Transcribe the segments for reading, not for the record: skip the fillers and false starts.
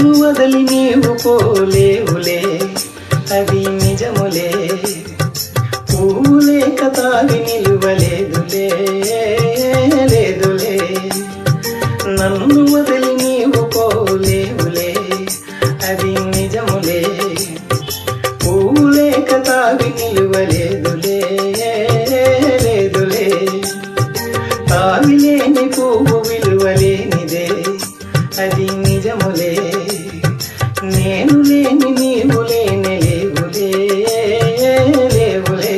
నన్ను వదిలి నీవు పోలేవులే అది నిజములే పువ్వు లేక తావి నిలువలేదులే లేదులే నన్ను వదిలి నీవు పోలేవులే అది నిజములే పువ్వు లేక తావి నిలువలేదులే లేదులే తావి లేని పువ్వు విలువలేనిదే అది నిజములే నేను లేని నీవు లేని లేవులే లేవులే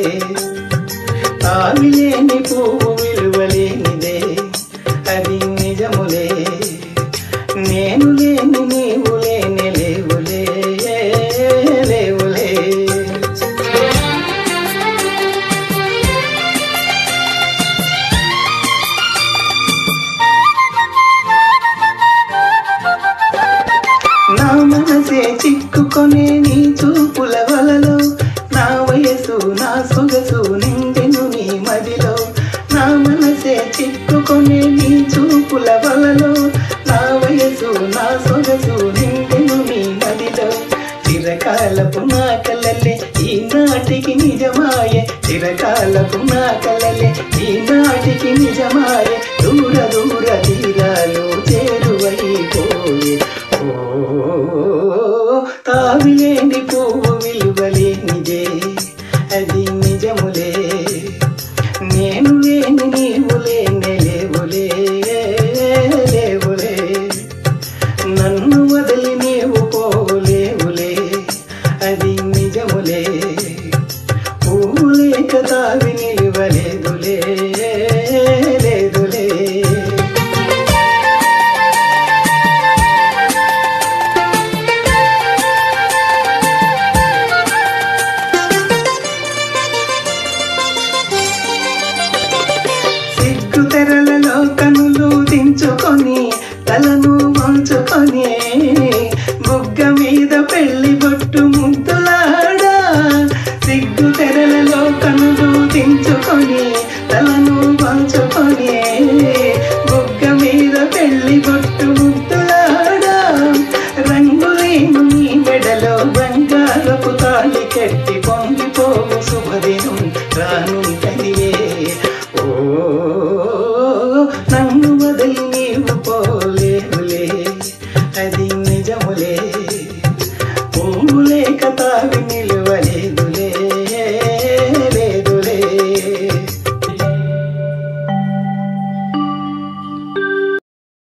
తావి లేని పువ్వు విలువలేనిదే అది నిజములే నేను లేని నీవు లేని లేవులే లేవులే నా మనసే చిక్కుకొనే నీ చూపుల వలలో నా వయసు నా సొగసు నిండెను నీ మదిలో నా మనసే చిక్కుకొనే నీ చూపుల వలలో నా వయసు నా సొగసు నిండెను నీ మదిలో చిరకాలపు నా కలలే ఈనాటికి నిజమాయే చిరకాలపు నా కలలే ఈనాటికి నిజమాయే దూర దూర తీరాలు చేరువైపోయే తావి లేని పువ్వు విలువలేనిదే అది నిజములే నేను లేని నీవు లేని లేవులే లేవులే నన్ను వదిలి నీవు పోలేవులే అది నిజములే పువ్వు లేక తావి నిలువలే